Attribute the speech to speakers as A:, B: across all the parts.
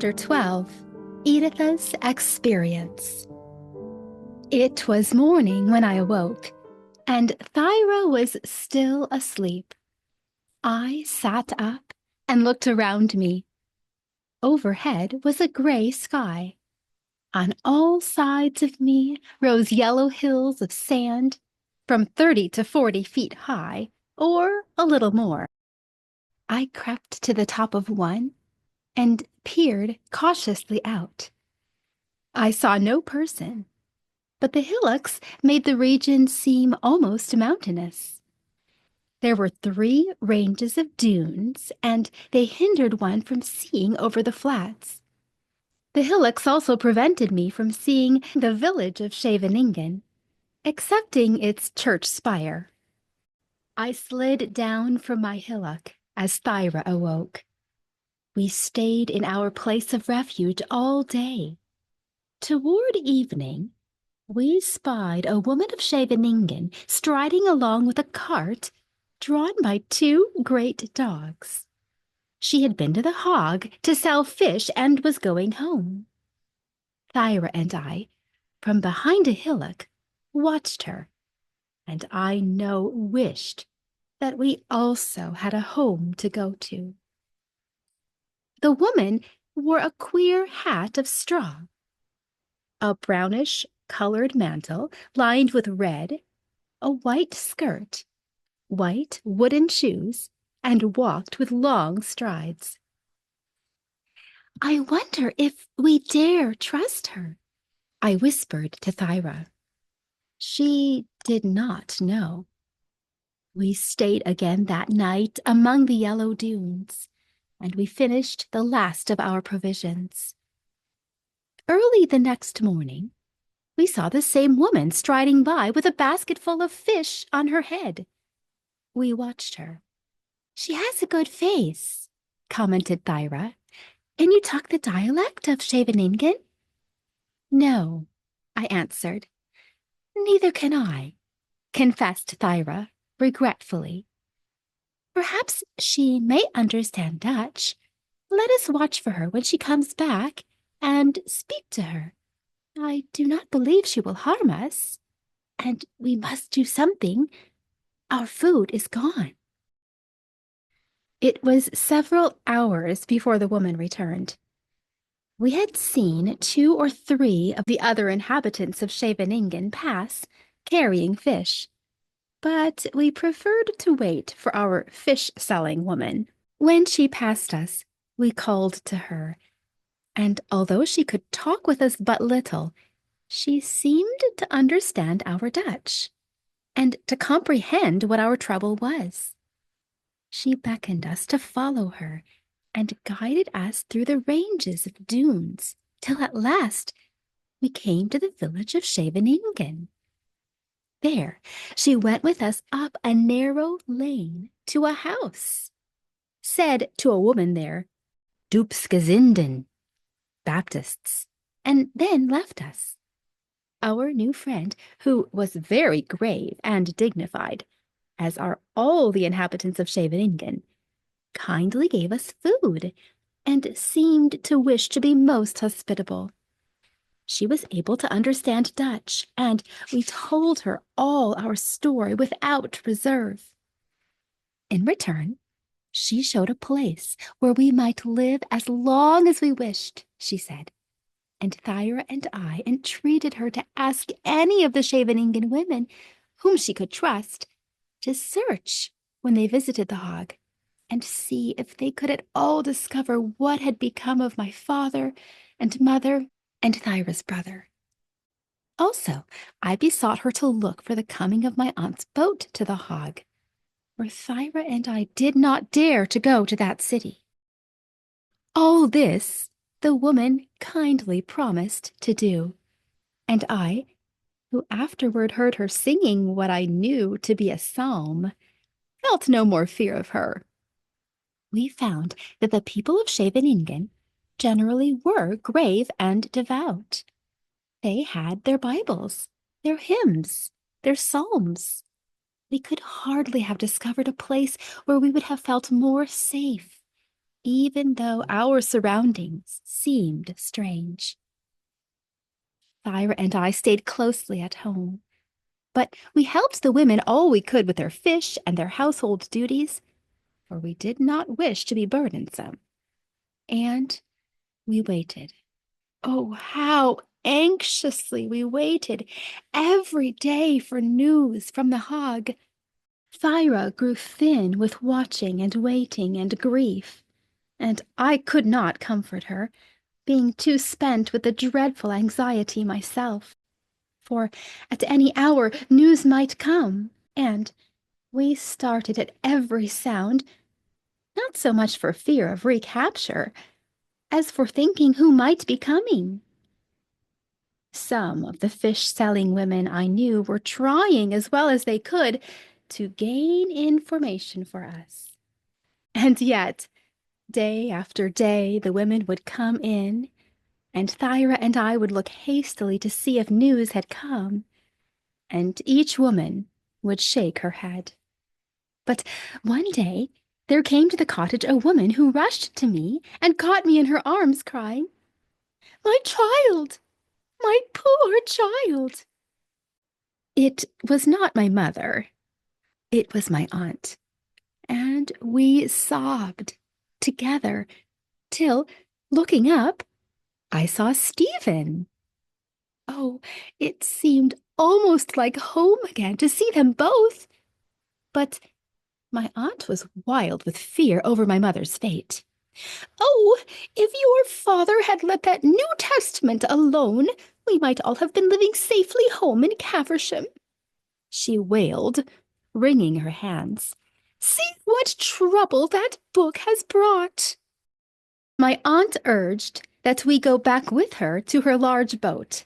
A: Chapter 12, Editha's Experience. It was morning when I awoke, and Thyra was still asleep. I sat up and looked around me. Overhead was a gray sky. On all sides of me rose yellow hills of sand, from 30 to 40 feet high, or a little more. I crept to the top of one and peered cautiously out. I saw no person, but the hillocks made the region seem almost mountainous. There were 3 ranges of dunes, and they hindered one from seeing over the flats. The hillocks also prevented me from seeing the village of Sheviningen, excepting its church spire. I slid down from my hillock as Thyra awoke. We stayed in our place of refuge all day. Toward evening, we spied a woman of Sheviningen striding along with a cart drawn by 2 great dogs. She had been to the Hague to sell fish and was going home. Thyra and I, from behind a hillock, watched her, and I wished that we also had a home to go to. The woman wore a queer hat of straw, a brownish-colored mantle lined with red, a white skirt, white wooden shoes, and walked with long strides. "I wonder if we dare trust her," I whispered to Thyra. She did not know. We stayed again that night among the yellow dunes, and we finished the last of our provisions. Early the next morning, we saw the same woman striding by with a basket full of fish on her head. We watched her. "She has a good face," commented Thyra. "And you talk the dialect of Sheviningen?" "No," I answered. "Neither can I," confessed Thyra, regretfully. "Perhaps she may understand Dutch. Let us watch for her when she comes back and speak to her. I do not believe she will harm us. And we must do something. Our food is gone." It was several hours before the woman returned. We had seen 2 or 3 of the other inhabitants of Sheviningen pass, carrying fish, but we preferred to wait for our fish-selling woman. When she passed us, we called to her, and although she could talk with us but little, she seemed to understand our Dutch, and to comprehend what our trouble was. She beckoned us to follow her, and guided us through the ranges of dunes, till at last we came to the village of Sheviningen. There she went with us up a narrow lane to a house, said to a woman there, "Doopsgezinden," Baptists, and then left us. Our new friend, who was very grave and dignified, as are all the inhabitants of Sheviningen, kindly gave us food, and seemed to wish to be most hospitable. She was able to understand Dutch, and we told her all our story without reserve. In return, she showed a place where we might live as long as we wished, she said, and Thyra and I entreated her to ask any of the Sheviningen women, whom she could trust, to search when they visited the Hague, and see if they could at all discover what had become of my father and mother and Thyra's brother. Also, I besought her to look for the coming of my aunt's boat to the Hague, for Thyra and I did not dare to go to that city. All this the woman kindly promised to do, and I, who afterward heard her singing what I knew to be a psalm, felt no more fear of her. We found that the people of Sheviningen generally were grave and devout. They had their Bibles, their hymns, their psalms. We could hardly have discovered a place where we would have felt more safe, even though our surroundings seemed strange. Thyra and I stayed closely at home, but we helped the women all we could with their fish and their household duties, for we did not wish to be burdensome. And we waited. Oh, how anxiously we waited every day for news from the Hague. Thyra grew thin with watching and waiting and grief, and I could not comfort her, being too spent with the dreadful anxiety myself. For at any hour news might come, and we started at every sound, not so much for fear of recapture, as for thinking who might be coming. Some of the fish-selling women I knew were trying as well as they could to gain information for us. And yet, day after day, the women would come in, and Thyra and I would look hastily to see if news had come, and each woman would shake her head. But one day there came to the cottage a woman who rushed to me and caught me in her arms, crying, "My child! My poor child!" It was not my mother. It was my aunt. And we sobbed together till, looking up, I saw Stephen. Oh, it seemed almost like home again to see them both. But my aunt was wild with fear over my mother's fate. "Oh, if your father had let that New Testament alone, we might all have been living safely home in Caversham," she wailed, wringing her hands. "See what trouble that book has brought." My aunt urged that we go back with her to her large boat.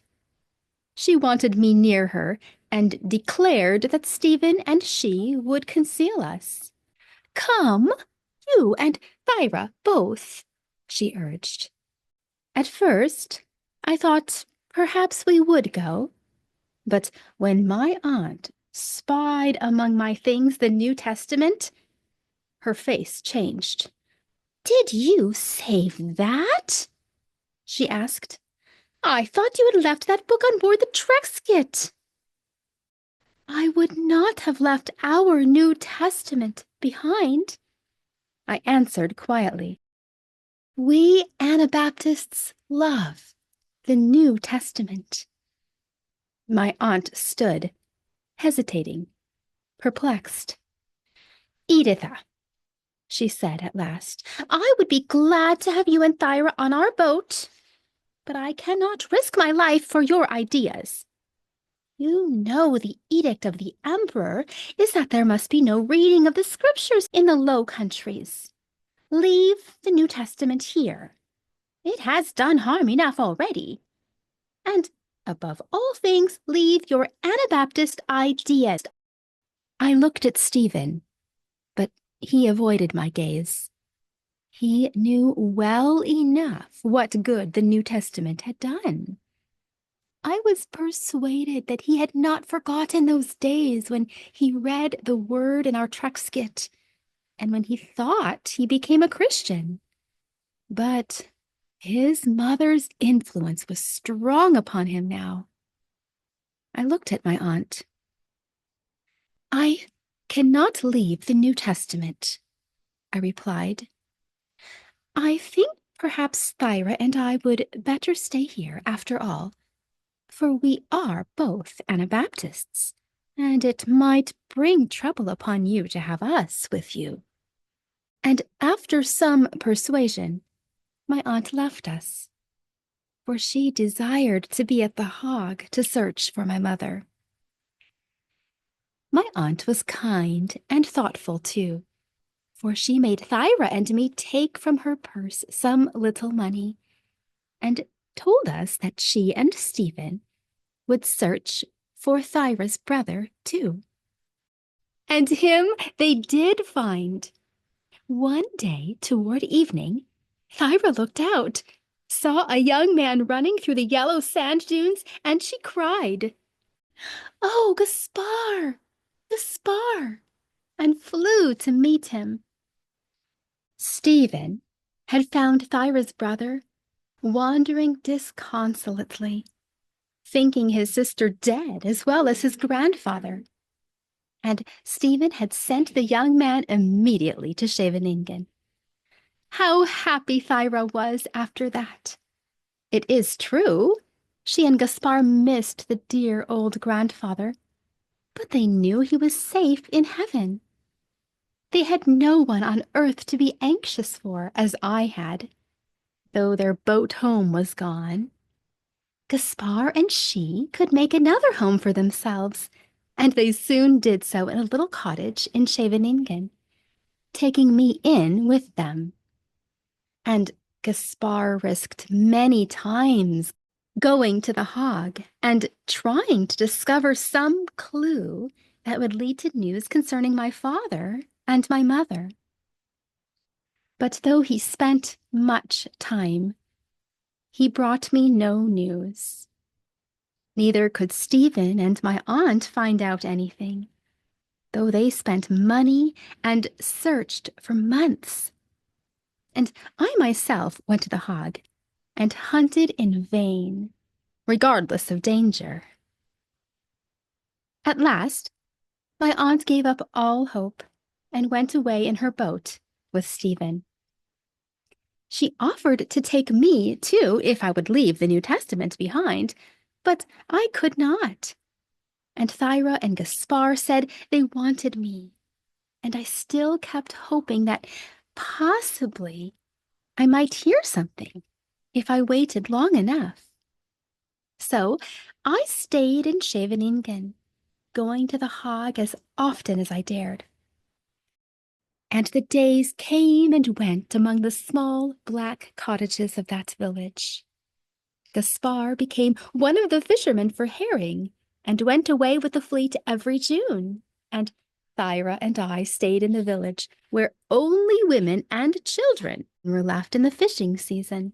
A: She wanted me near her and declared that Stephen and she would conceal us. "Come, you and Thyra both," she urged. At first, I thought perhaps we would go, but when my aunt spied among my things the New Testament, her face changed. "Did you save that?" she asked. "I thought you had left that book on board the Trekskit." "I would not have left our New Testament behind," I answered quietly. "We Anabaptists love the New Testament." My aunt stood, hesitating, perplexed. "Editha," she said at last, "I would be glad to have you and Thyra on our boat, but I cannot risk my life for your ideas. You know the edict of the Emperor is that there must be no reading of the Scriptures in the Low Countries. Leave the New Testament here. It has done harm enough already. And, above all things, leave your Anabaptist ideas." I looked at Stephen, but he avoided my gaze. He knew well enough what good the New Testament had done. I was persuaded that he had not forgotten those days when he read the word in our Trekskit, and when he thought he became a Christian. But his mother's influence was strong upon him now. I looked at my aunt. "I cannot leave the New Testament," I replied. "I think perhaps Thyra and I would better stay here after all, for we are both Anabaptists, and it might bring trouble upon you to have us with you." And after some persuasion, my aunt left us, for she desired to be at the Hague to search for my mother. My aunt was kind and thoughtful too, for she made Thyra and me take from her purse some little money, and told us that she and Stephen would search for Thyra's brother too. And him they did find. One day, toward evening, Thyra looked out, saw a young man running through the yellow sand dunes, and she cried, "Oh, Gaspar! Gaspar!" and flew to meet him. Stephen, had found Thyra's brother wandering disconsolately, thinking his sister dead as well as his grandfather. And Stephen had sent the young man immediately to Sheviningen. How happy Thyra was after that! It is true, she and Gaspar missed the dear old grandfather, but they knew he was safe in heaven. They had no one on earth to be anxious for, as I had, though their boat home was gone. Gaspar and she could make another home for themselves, and they soon did so in a little cottage in Sheviningen, taking me in with them. And Gaspar risked many times going to the Hague and trying to discover some clue that would lead to news concerning my father and my mother. But though he spent much time, he brought me no news. Neither could Stephen and my aunt find out anything, though they spent money and searched for months. And I myself went to the Hague and hunted in vain, regardless of danger. At last, my aunt gave up all hope and went away in her boat with Stephen. She offered to take me, too, if I would leave the New Testament behind, but I could not. And Thyra and Gaspar said they wanted me, and I still kept hoping that possibly I might hear something if I waited long enough. So I stayed in Sheviningen, going to the Hague as often as I dared. And the days came and went among the small black cottages of that village. Gaspar became one of the fishermen for herring, and went away with the fleet every June, and Thyra and I stayed in the village, where only women and children were left in the fishing season.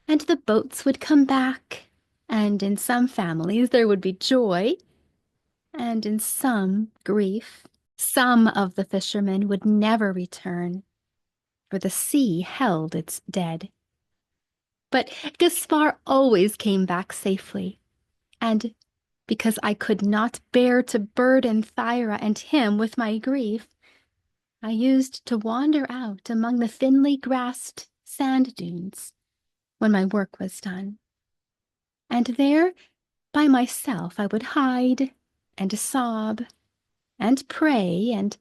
A: And the boats would come back, and in some families there would be joy, and in some grief. Some of the fishermen would never return, for the sea held its dead. But Gaspar always came back safely, and because I could not bear to burden Thyra and him with my grief, I used to wander out among the thinly grassed sand dunes when my work was done. And there, by myself, I would hide and sob and pray and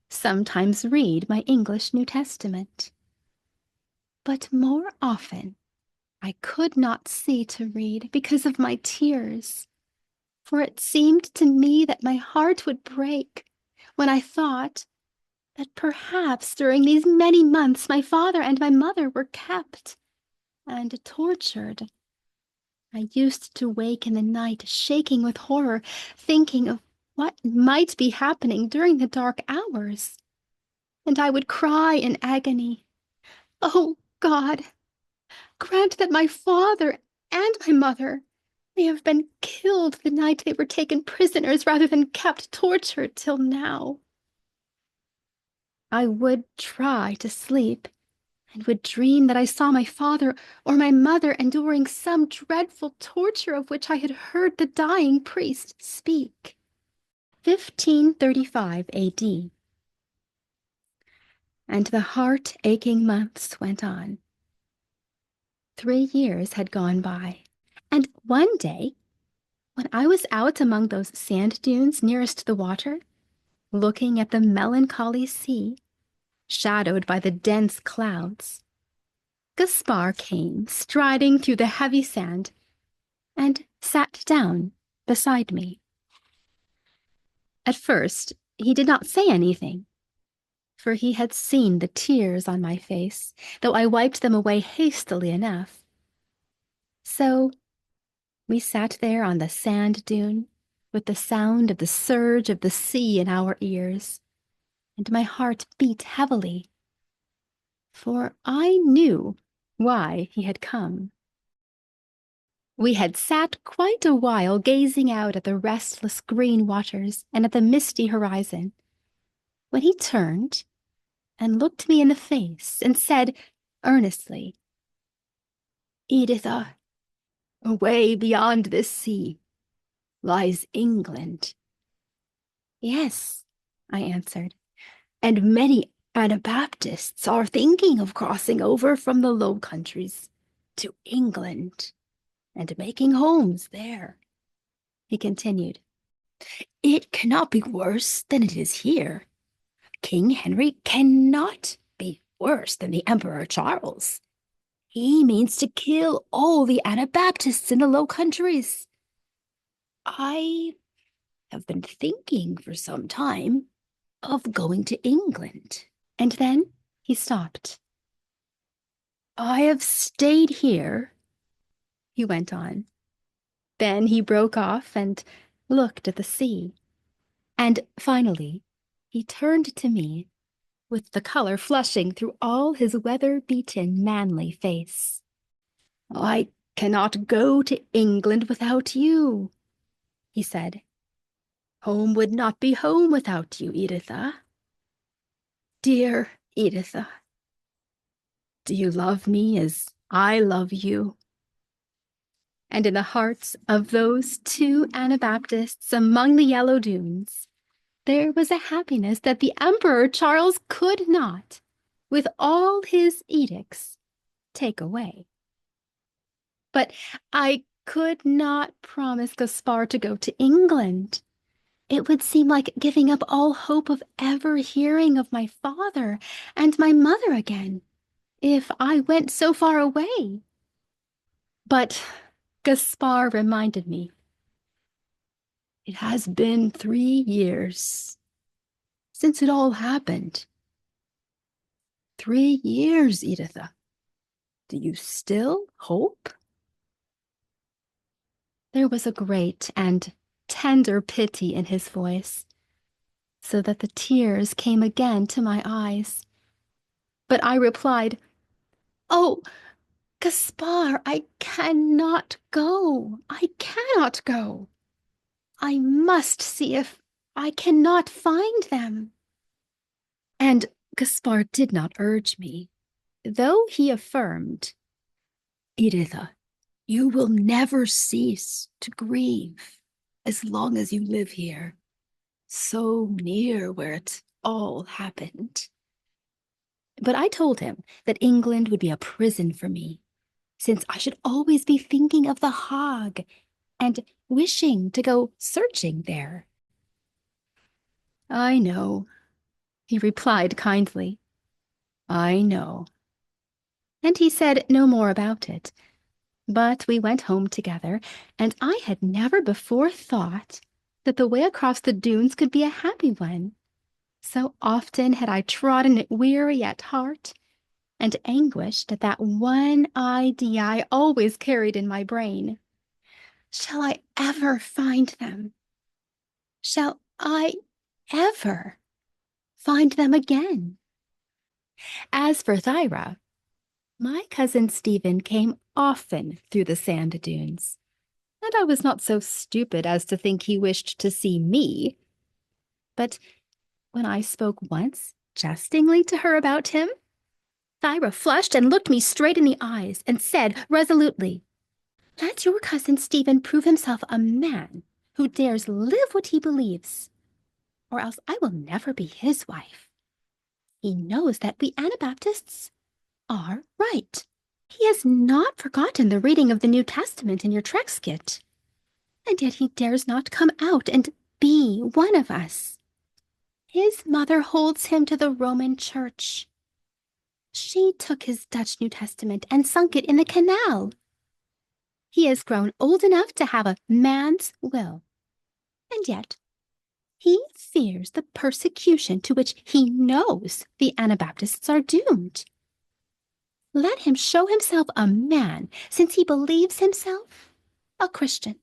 A: sometimes read my English New Testament. But more often, I could not see to read because of my tears, for it seemed to me that my heart would break when I thought that perhaps during these many months my father and my mother were kept and tortured. I used to wake in the night shaking with horror, thinking of what might be happening during the dark hours. And I would cry in agony, "Oh, God, grant that my father and my mother may have been killed the night they were taken prisoners rather than kept tortured till now." I would try to sleep, and would dream that I saw my father or my mother enduring some dreadful torture of which I had heard the dying priest speak. 1535 A.D. And the heart-aching months went on. 3 years had gone by, and one day, when I was out among those sand dunes nearest the water, looking at the melancholy sea, shadowed by the dense clouds, Gaspar came striding through the heavy sand and sat down beside me. At first, he did not say anything, for he had seen the tears on my face, though I wiped them away hastily enough. So we sat there on the sand dune, with the sound of the surge of the sea in our ears, and my heart beat heavily, for I knew why he had come. We had sat quite a while gazing out at the restless green waters and at the misty horizon, when he turned and looked me in the face and said, earnestly.
B: Editha, away beyond this sea lies England.
A: Yes, I answered.
B: And many Anabaptists are thinking of crossing over from the Low Countries to England and making homes there.
A: He continued.
B: It cannot be worse than it is here. King Henry cannot be worse than the Emperor Charles. He means to kill all the Anabaptists in the Low Countries. I have been thinking for some time of going to England.
A: And then he stopped.
B: I have stayed here,
A: He went on. Then he broke off and looked at the sea. And finally, he turned to me with the color flushing through all his weather-beaten, manly face.
B: I cannot go to England without you, he said. Home would not be home without you, Editha. Dear Editha, do you love me as I love you?
A: And in the hearts of those two Anabaptists among the yellow dunes, there was a happiness that the Emperor Charles could not, with all his edicts, take away. But I could not promise Gaspar to go to England. It would seem like giving up all hope of ever hearing of my father and my mother again, if I went so far away. But Gaspar reminded me.
B: It has been 3 years since it all happened. 3 years, Editha. Do you still hope?
A: There was a great and tender pity in his voice, so that the tears came again to my eyes. But I replied, "Oh, Gaspar, I cannot go. I cannot go. I must see if I cannot find them." And Gaspar did not urge me, though he affirmed,
B: Editha, you will never cease to grieve as long as you live here, so near where it all happened.
A: But I told him that England would be a prison for me, since I should always be thinking of the Hague and wishing to go searching there.
B: I know,
A: He replied kindly.
B: I know.
A: And he said no more about it. But we went home together, and I had never before thought that the way across the dunes could be a happy one. So often had I trodden it weary at heart, and anguished at that one idea I always carried in my brain. Shall I ever find them? Shall I ever find them again? As for Thyra, my cousin Stephen came often through the sand dunes, and I was not so stupid as to think he wished to see me. But when I spoke once jestingly to her about him, Thyra flushed and looked me straight in the eyes and said resolutely, "Let your cousin Stephen prove himself a man who dares live what he believes, or else I will never be his wife. He knows that we Anabaptists are right. He has not forgotten the reading of the New Testament in your Trexkit, and yet he dares not come out and be one of us. His mother holds him to the Roman Church. She took his Dutch New Testament and sunk it in the canal. He has grown old enough to have a man's will, and yet he fears the persecution to which he knows the Anabaptists are doomed. Let him show himself a man, since he believes himself a Christian.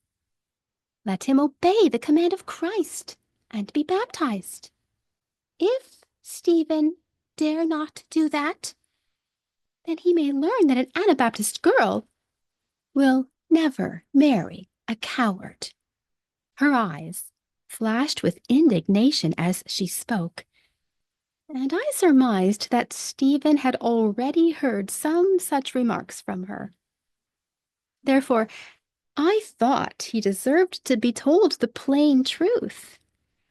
A: Let him obey the command of Christ and be baptized. If Stephen dare not do that, then he may learn that an Anabaptist girl will never marry a coward." Her eyes flashed with indignation as she spoke, and I surmised that Stephen had already heard some such remarks from her. Therefore, I thought he deserved to be told the plain truth,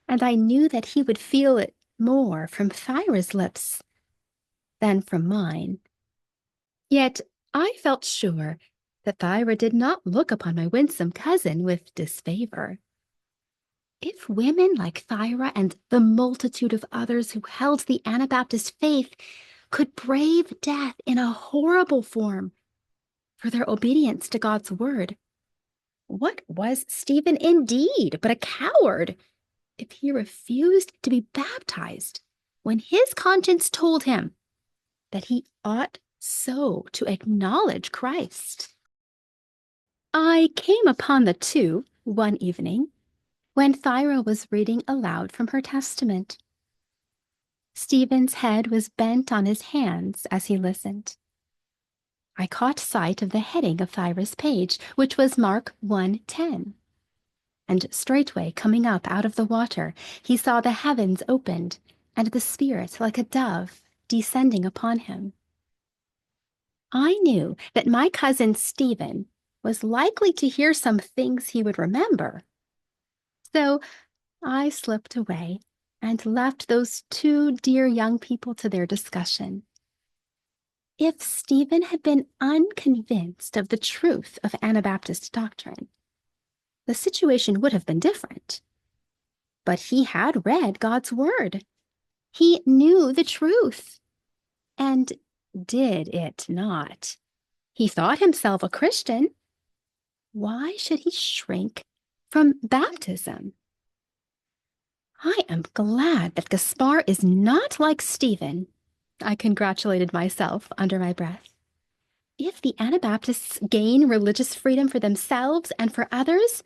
A: and I knew that he would feel it more from Thyra's lips than from mine. Yet I felt sure that Thyra did not look upon my winsome cousin with disfavor. If women like Thyra and the multitude of others who held the Anabaptist faith could brave death in a horrible form for their obedience to God's word, what was Stephen indeed but a coward if he refused to be baptized when his conscience told him that he ought so to acknowledge Christ? I came upon the two one evening when Thyra was reading aloud from her testament. Stephen's head was bent on his hands as he listened. I caught sight of the heading of Thyra's page, which was Mark 1:10. And straightway coming up out of the water, he saw the heavens opened, and the Spirit like a dove descending upon him. I knew that my cousin Stephen was likely to hear some things he would remember. So I slipped away and left those two dear young people to their discussion. If Stephen had been unconvinced of the truth of Anabaptist doctrine, the situation would have been different. But he had read God's word. He knew the truth, and did it not. He thought himself a Christian. Why should he shrink from baptism? I am glad that Gaspar is not like Stephen, I congratulated myself under my breath. If the Anabaptists gain religious freedom for themselves and for others,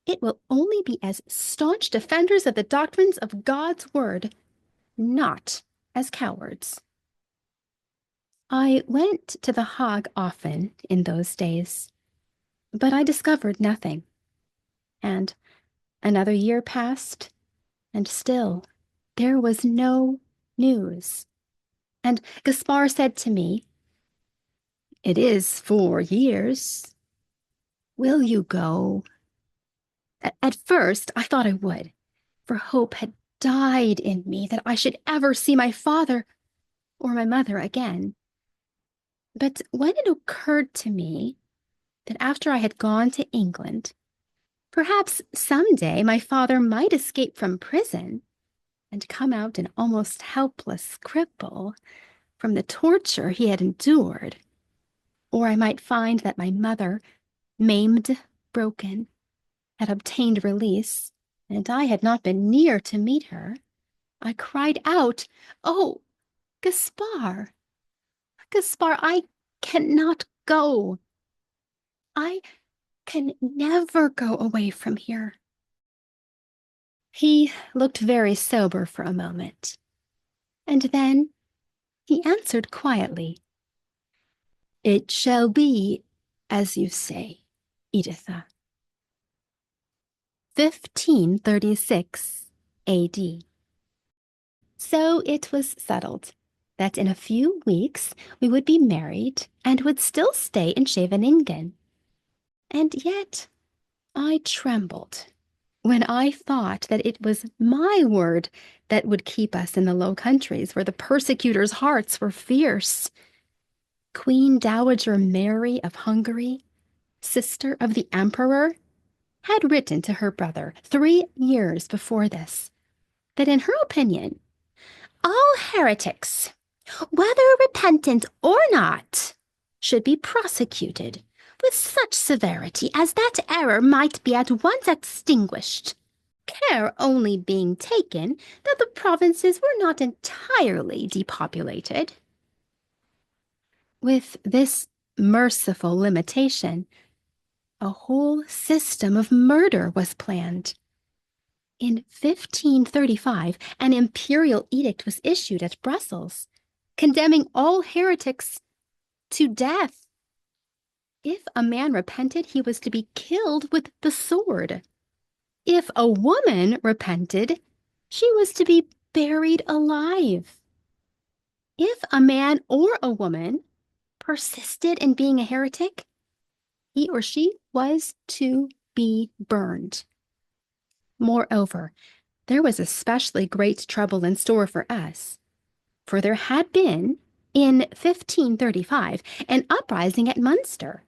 A: it will only be as staunch defenders of the doctrines of God's word, not as cowards. I went to the Hague often in those days, but I discovered nothing. And another year passed, and still there was no news. And Gaspar said to me, "It is 4 years. Will you go?" At first, I thought I would, for hope had died in me that I should ever see my father or my mother again. But when it occurred to me that after I had gone to England, perhaps some day my father might escape from prison and come out an almost helpless cripple from the torture he had endured, or I might find that my mother, maimed, broken, had obtained release, and I had not been near to meet her, I cried out, "Oh, Gaspar, Gaspar, I cannot go. I can never go away from here." He looked very sober for a moment, and then he answered quietly, "It shall be as you say, Editha." 1536 A.D. So it was settled that in a few weeks we would be married and would still stay in Sheviningen. And yet I trembled when I thought that it was my word that would keep us in the Low Countries where the persecutors' hearts were fierce. Queen Dowager Mary of Hungary, sister of the Emperor, had written to her brother 3 years before this that in her opinion, all heretics, whether repentant or not, should be prosecuted with such severity as that error might be at once extinguished, care only being taken that the provinces were not entirely depopulated. With this merciful limitation, a whole system of murder was planned. In 1535, an imperial edict was issued at Brussels, condemning all heretics to death. If a man repented, he was to be killed with the sword. If a woman repented, she was to be buried alive. If a man or a woman persisted in being a heretic, he or she was to be burned. Moreover, there was especially great trouble in store for us, for there had been, in 1535, an uprising at Munster,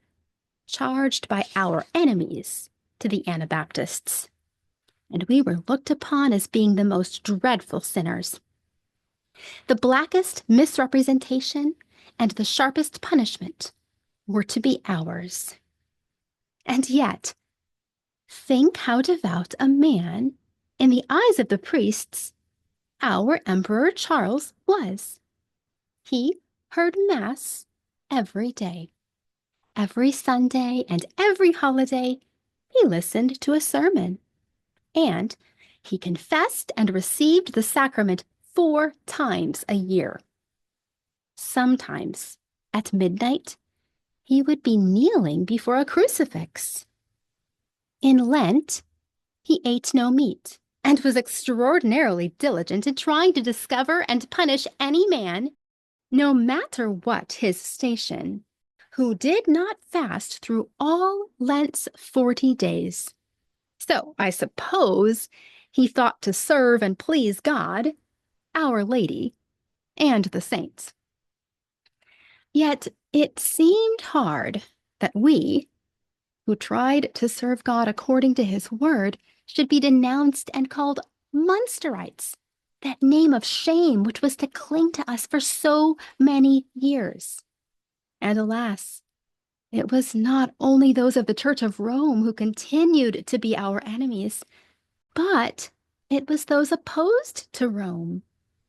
A: charged by our enemies to the Anabaptists, and we were looked upon as being the most dreadful sinners. The blackest misrepresentation and the sharpest punishment were to be ours. And yet, think how devout a man, in the eyes of the priests, our Emperor Charles was. He heard Mass every day. Every Sunday and every holiday, he listened to a sermon. And he confessed and received the sacrament 4 times a year. Sometimes, at midnight, he would be kneeling before a crucifix. In Lent, he ate no meat and was extraordinarily diligent in trying to discover and punish any man, no matter what his station, who did not fast through all Lent's 40 days. So I suppose he thought to serve and please God, Our Lady, and the saints. Yet it seemed hard that we, who tried to serve God according to his word, should be denounced and called Munsterites, that name of shame which was to cling to us for so many years. And alas, it was not only those of the Church of Rome who continued to be our enemies, but it was those opposed to Rome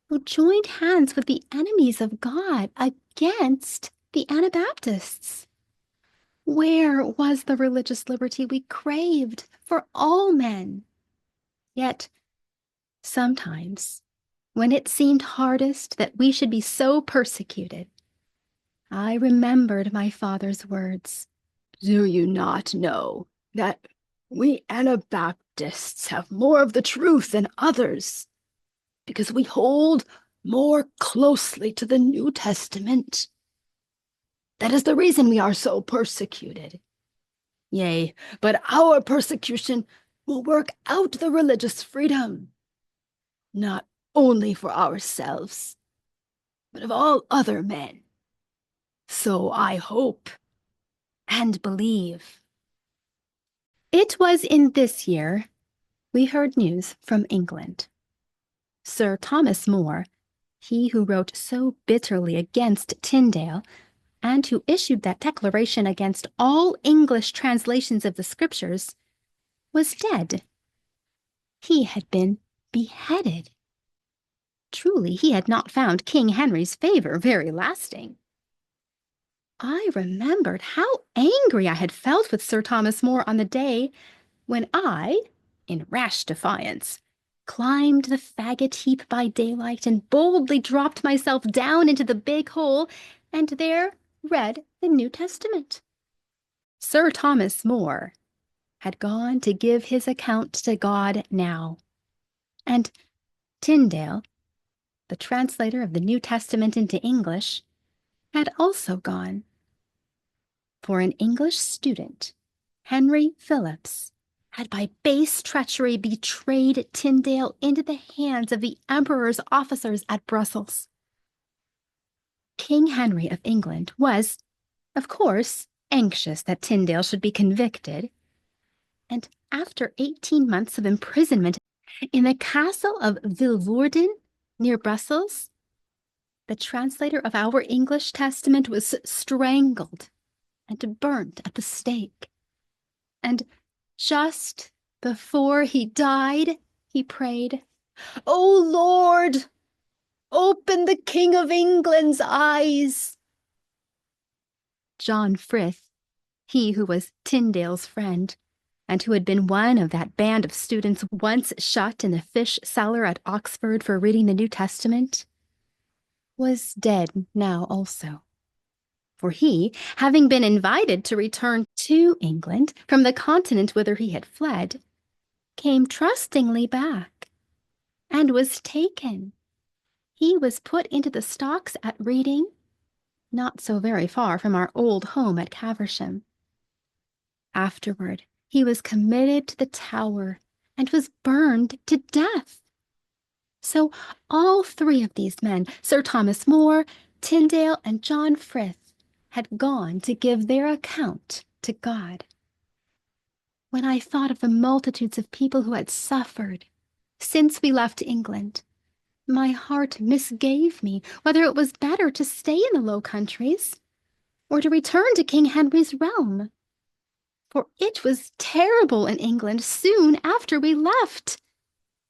A: who joined hands with the enemies of God against the Anabaptists. Where was the religious liberty we craved for all men? Yet, sometimes, when it seemed hardest that we should be so persecuted, I remembered my father's words.
B: Do you not know that we Anabaptists have more of the truth than others, because we hold more closely to the New Testament? That is the reason we are so persecuted. Yea, but our persecution will work out the religious freedom, not only for ourselves, but of all other men. So I hope and believe.
A: It was in this year we heard news from England. Sir Thomas More, he who wrote so bitterly against Tyndale, and who issued that declaration against all English translations of the Scriptures, was dead. He had been beheaded. Truly, he had not found King Henry's favor very lasting. I remembered how angry I had felt with Sir Thomas More on the day when I, in rash defiance, climbed the faggot heap by daylight and boldly dropped myself down into the big hole, and there read the New Testament. Sir Thomas More had gone to give his account to God now, and Tyndale, the translator of the New Testament into English, had also gone. For an English student, Henry Phillips, had by base treachery betrayed Tyndale into the hands of the Emperor's officers at Brussels. King Henry of England was, of course, anxious that Tyndale should be convicted, and after 18 months of imprisonment in the castle of Vilvoorden near Brussels, the translator of our English Testament was strangled and burnt at the stake. And just before he died, he prayed, "O Lord, open the King of England's eyes." John Frith, he who was Tyndale's friend, and who had been one of that band of students once shut in the fish cellar at Oxford for reading the New Testament, was dead now also. For he, having been invited to return to England from the continent whither he had fled, came trustingly back, and was taken. he was put into the stocks at Reading, not so very far from our old home at Caversham. Afterward, he was committed to the Tower and was burned to death. So all three of these men, Sir Thomas More, Tyndale, and John Frith, had gone to give their account to God. When I thought of the multitudes of people who had suffered since we left England, my heart misgave me whether it was better to stay in the Low Countries or to return to King Henry's realm. For it was terrible in England soon after we left.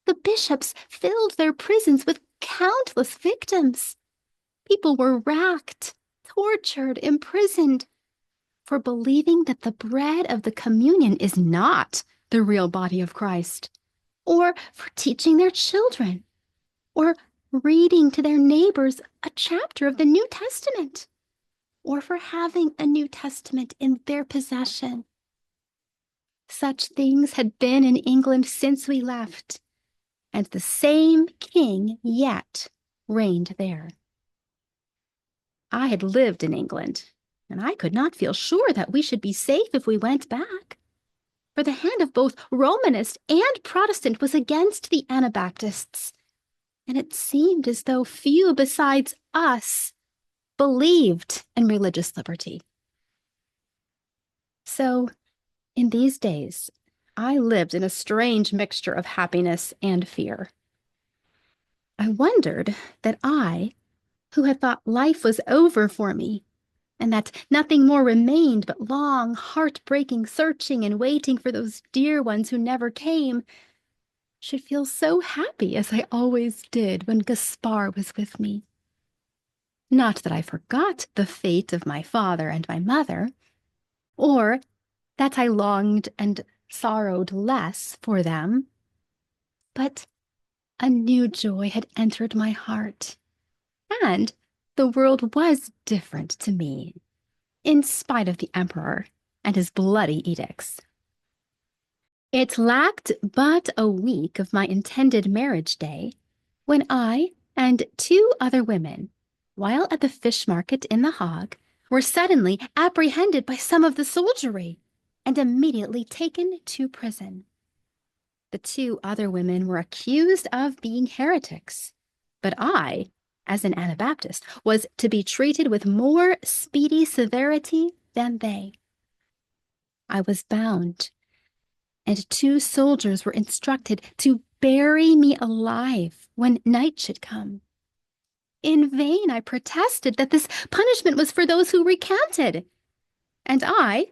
A: The bishops filled their prisons with countless victims. People were racked, tortured, imprisoned for believing that the bread of the communion is not the real body of Christ, or for teaching their children, or reading to their neighbors a chapter of the New Testament, or for having a New Testament in their possession. Such things had been in England since we left, and the same king yet reigned there. I had lived in England, and I could not feel sure that we should be safe if we went back, for the hand of both Romanist and Protestant was against the Anabaptists, and it seemed as though few besides us believed in religious liberty. So, in these days, I lived in a strange mixture of happiness and fear. I wondered that I, who had thought life was over for me, and that nothing more remained but long, heart-breaking searching and waiting for those dear ones who never came, should feel so happy as I always did when Gaspar was with me. Not that I forgot the fate of my father and my mother, or that I longed and sorrowed less for them, but a new joy had entered my heart, and the world was different to me, in spite of the emperor and his bloody edicts. It lacked but a week of my intended marriage day when I and two other women, while at the fish market in the Hague, were suddenly apprehended by some of the soldiery and immediately taken to prison. The two other women were accused of being heretics, but I, as an Anabaptist, was to be treated with more speedy severity than they. I was bound, and two soldiers were instructed to bury me alive when night should come. In vain I protested that this punishment was for those who recanted, and I,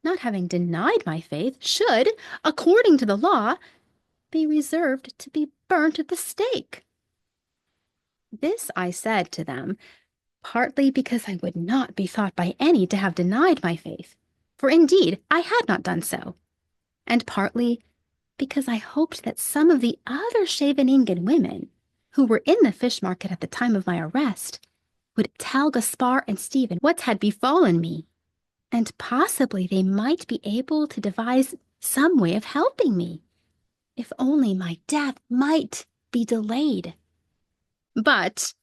A: not having denied my faith, should, according to the law, be reserved to be burnt at the stake. This I said to them, partly because I would not be thought by any to have denied my faith, for indeed I had not done so, and partly because I hoped that some of the other Sheviningen women, who were in the fish market at the time of my arrest, would tell Gaspar and Stephen what had befallen me, and possibly they might be able to devise some way of helping me, if only my death might be delayed. But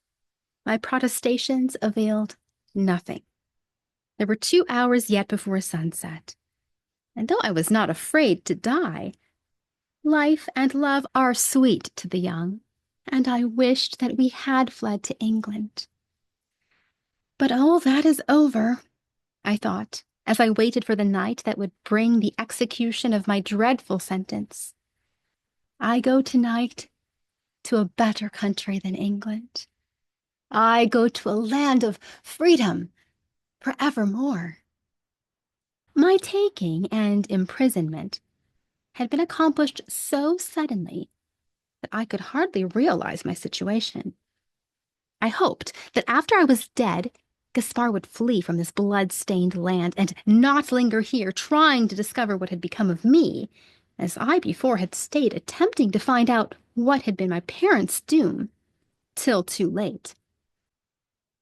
A: my protestations availed nothing. There were 2 hours yet before sunset, and though I was not afraid to die, life and love are sweet to the young, and I wished that we had fled to England. But all that is over, I thought, as I waited for the night that would bring the execution of my dreadful sentence. I go tonight to a better country than England. I go to a land of freedom forevermore. My taking and imprisonment had been accomplished so suddenly that I could hardly realize my situation. I hoped that after I was dead, Gaspar would flee from this blood-stained land and not linger here trying to discover what had become of me, as I before had stayed attempting to find out what had been my parents' doom, till too late.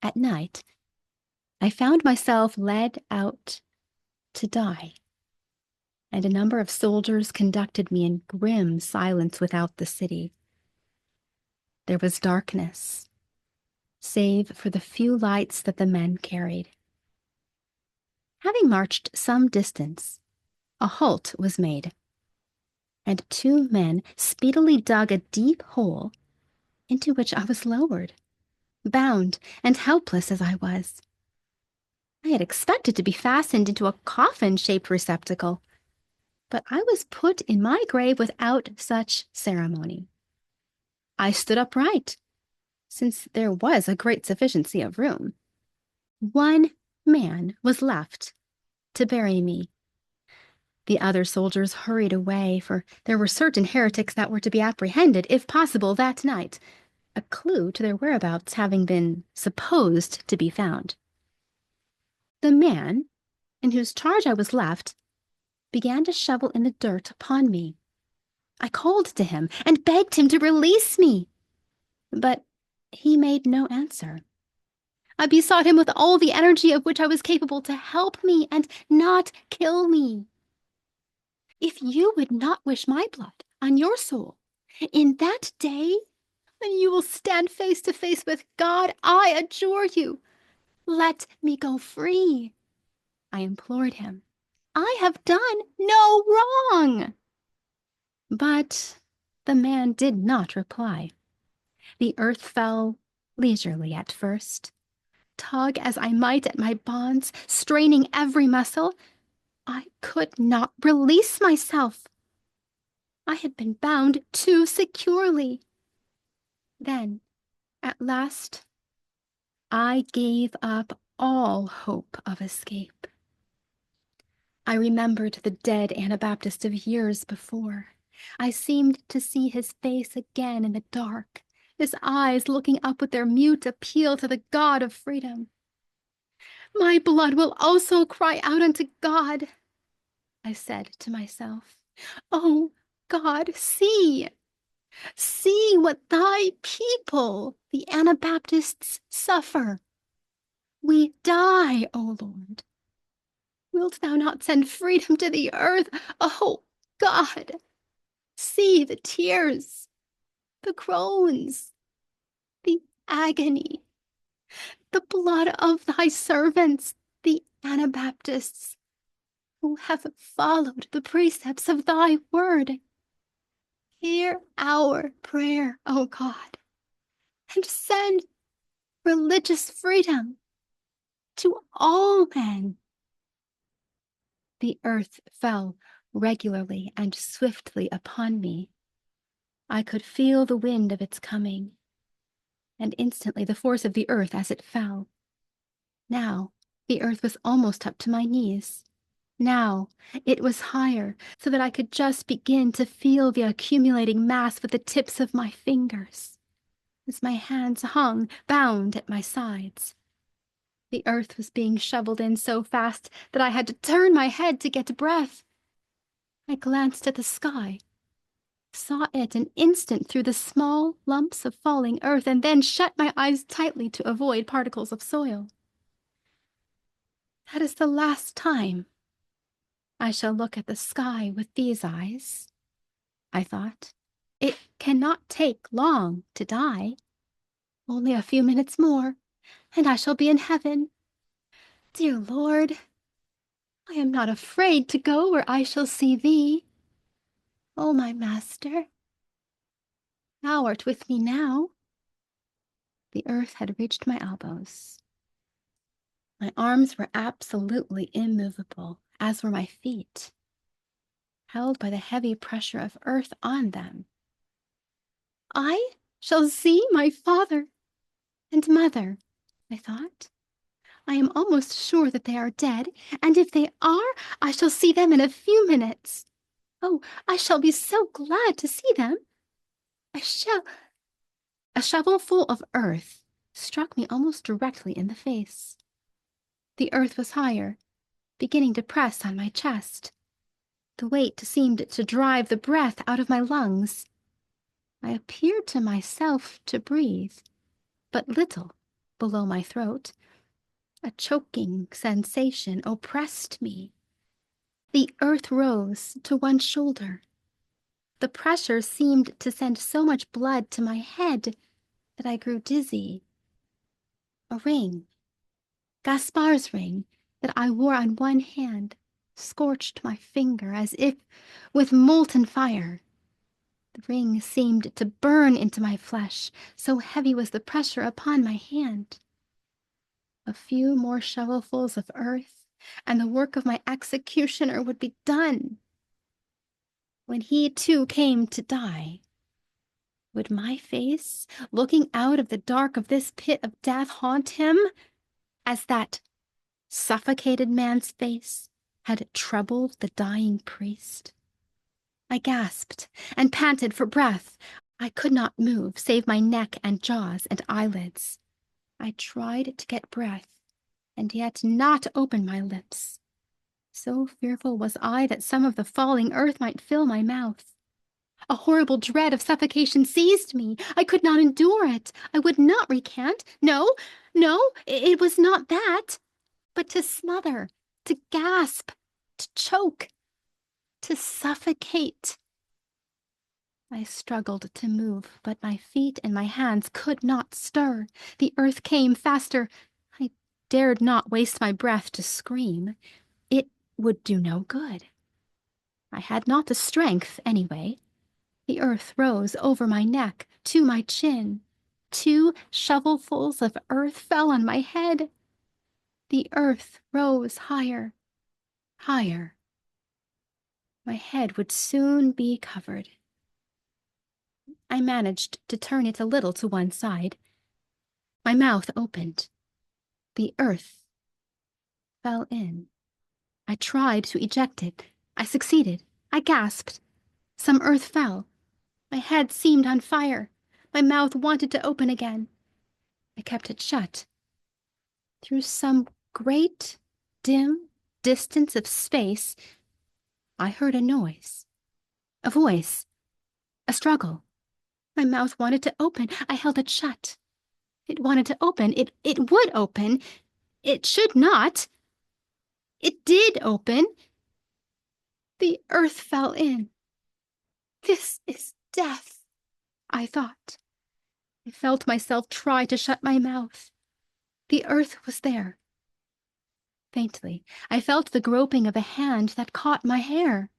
A: At night, I found myself led out to die, and a number of soldiers conducted me in grim silence without the city. There was darkness, save for the few lights that the men carried. Having marched some distance, a halt was made, and two men speedily dug a deep hole into which I was lowered, bound and helpless as I was. I had expected to be fastened into a coffin-shaped receptacle, but I was put in my grave without such ceremony. I stood upright, since there was a great sufficiency of room. One man was left to bury me. The other soldiers hurried away, for there were certain heretics that were to be apprehended, if possible, that night, a clue to their whereabouts having been supposed to be found. The man, in whose charge I was left, began to shovel in the dirt upon me. I called to him and begged him to release me, but he made no answer. I besought him with all the energy of which I was capable to help me and not kill me. If you would not wish my blood on your soul, in that day when you will stand face to face with God, I adjure you, let me go free. I implored him. I have done no wrong. But the man did not reply. The earth fell leisurely at first. Tug as I might at my bonds, straining every muscle, I could not release myself. I had been bound too securely. Then, at last, I gave up all hope of escape. I remembered the dead Anabaptist of years before. I seemed to see his face again in the dark, his eyes looking up with their mute appeal to the God of freedom. My blood will also cry out unto God, I said to myself. Oh, God, see! See what thy people, the Anabaptists, suffer. We die, O Lord. Wilt thou not send freedom to the earth? Oh, God! See the tears, the groans, the agony, the blood of thy servants, the Anabaptists, who have followed the precepts of thy word. Hear our prayer, O God, and send religious freedom to all men. The earth fell regularly and swiftly upon me. I could feel the wind of its coming, and instantly the force of the earth as it fell. Now the earth was almost up to my knees. Now it was higher, so that I could just begin to feel the accumulating mass with the tips of my fingers, as my hands hung bound at my sides. The earth was being shoveled in so fast that I had to turn my head to get breath. I glanced at the sky, saw it an instant through the small lumps of falling earth, and then shut my eyes tightly to avoid particles of soil. That is the last time I shall look at the sky with these eyes, I thought. It cannot take long to die. Only a few minutes more, and I shall be in heaven. Dear Lord, I am not afraid to go where I shall see thee. O my Master, thou art with me now. The earth had reached my elbows. My arms were absolutely immovable, as were my feet, held by the heavy pressure of earth on them. I shall see my father and mother, I thought. I am almost sure that they are dead, and if they are, I shall see them in a few minutes. Oh, I shall be so glad to see them. I shall. A shovelful of earth struck me almost directly in the face. The earth was higher, beginning to press on my chest. The weight seemed to drive the breath out of my lungs. I appeared to myself to breathe, but little below my throat. A choking sensation oppressed me. The earth rose to one shoulder. The pressure seemed to send so much blood to my head that I grew dizzy. A ring, Gaspar's ring, that I wore on one hand, scorched my finger as if with molten fire. The ring seemed to burn into my flesh, so heavy was the pressure upon my hand. A few more shovelfuls of earth, and the work of my executioner would be done. When he too came to die, would my face, looking out of the dark of this pit of death, haunt him, as that suffocated man's face had troubled the dying priest? I gasped and panted for breath. I could not move, save my neck and jaws and eyelids. I tried to get breath, and yet not open my lips. So fearful was I that some of the falling earth might fill my mouth. A horrible dread of suffocation seized me. I could not endure it. I would not recant. No, no, it was not that. But to smother, to gasp, to choke, to suffocate. I struggled to move, but my feet and my hands could not stir. The earth came faster. I dared not waste my breath to scream. It would do no good. I had not the strength, anyway. The earth rose over my neck, to my chin. 2 shovelfuls of earth fell on my head. The earth rose higher, higher. My head would soon be covered. I managed to turn it a little to one side. My mouth opened. The earth fell in. I tried to eject it. I succeeded. I gasped. Some earth fell. My head seemed on fire. My mouth wanted to open again. I kept it shut. Through some great, dim distance of space, I heard a noise, a voice, a struggle. My mouth wanted to open. I held it shut. It wanted to open. It would open. It should not. It did open. The earth fell in. This is death, I thought. I felt myself try to shut my mouth. The earth was there. Faintly, I felt the groping of a hand that caught my hair.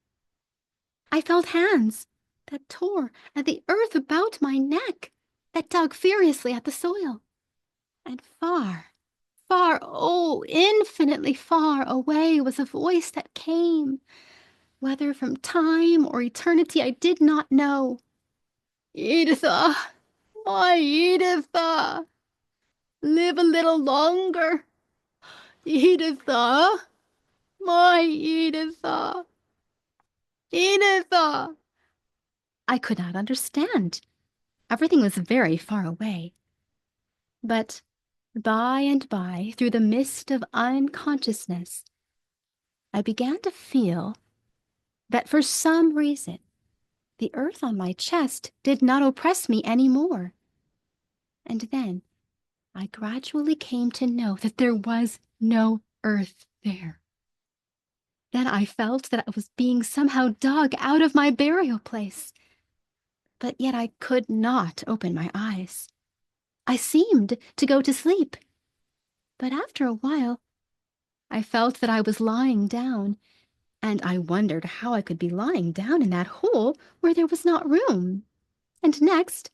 A: I felt hands that tore at the earth about my neck, that dug furiously at the soil. And far, far, oh, infinitely far away was a voice that came, whether from time or eternity I did not know. Editha, my Editha, live a little longer. Editha, my Editha, Editha. I could not understand. Everything was very far away. But by and by, through the mist of unconsciousness, I began to feel that for some reason the earth on my chest did not oppress me any more. And then I gradually came to know that there was no earth there. Then I felt that I was being somehow dug out of my burial place. But yet I could not open my eyes. I seemed to go to sleep. But after a while, I felt that I was lying down, and I wondered how I could be lying down in that hole where there was not room. And next,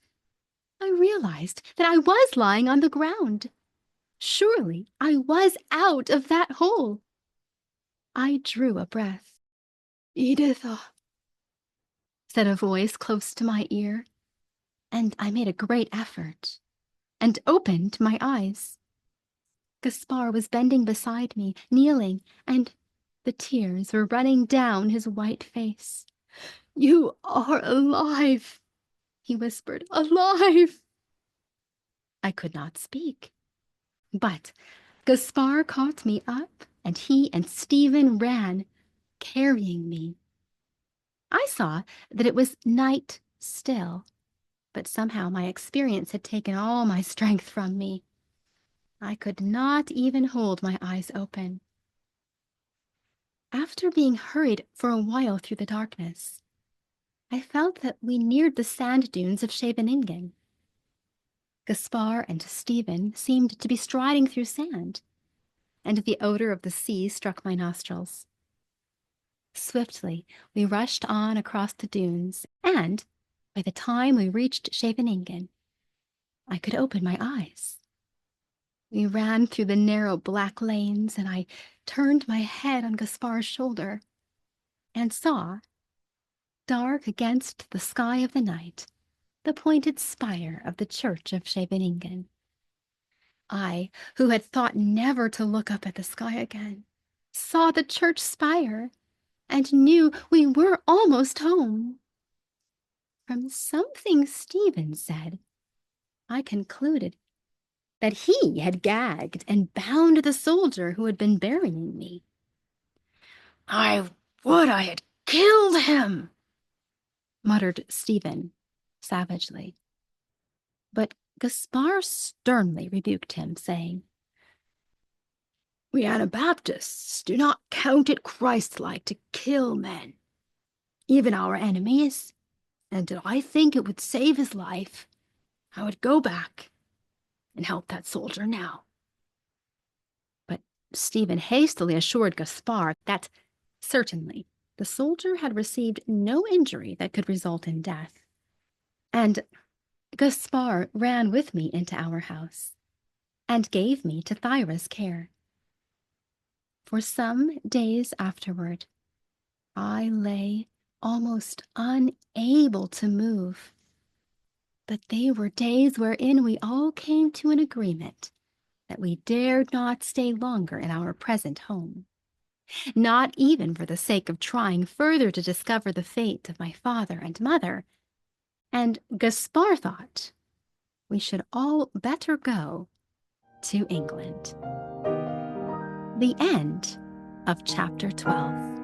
A: I realized that I was lying on the ground. Surely I was out of that hole. I drew a breath. Editha, said a voice close to my ear, and I made a great effort and opened my eyes. Gaspar was bending beside me, kneeling, and the tears were running down his white face. You are alive, he whispered. Alive! I could not speak. But Gaspar caught me up, and he and Stephen ran, carrying me. I saw that it was night still, but somehow my experience had taken all my strength from me. I could not even hold my eyes open. After being hurried for a while through the darkness, I felt that we neared the sand dunes of Sheviningen. Gaspar and Stephen seemed to be striding through sand, and the odor of the sea struck my nostrils. Swiftly, we rushed on across the dunes, and by the time we reached Sheviningen, I could open my eyes. We ran through the narrow black lanes, and I turned my head on Gaspar's shoulder and saw, dark against the sky of the night, the pointed spire of the church of Sheviningen. I, who had thought never to look up at the sky again, saw the church spire and knew we were almost home. From something Stephen said, I concluded that he had gagged and bound the soldier who had been burying me.
B: I would I had killed him,
A: muttered Stephen savagely. But Gaspar sternly rebuked him, saying,
B: We Anabaptists do not count it Christ-like to kill men, even our enemies, and did I think it would save his life, I would go back and help that soldier now.
A: But Stephen hastily assured Gaspar that certainly the soldier had received no injury that could result in death. And Gaspar ran with me into our house and gave me to Thyra's care. For some days afterward, I lay almost unable to move. But they were days wherein we all came to an agreement that we dared not stay longer in our present home, not even for the sake of trying further to discover the fate of my father and mother. And Gaspar thought we should all better go to England. The end of chapter 12.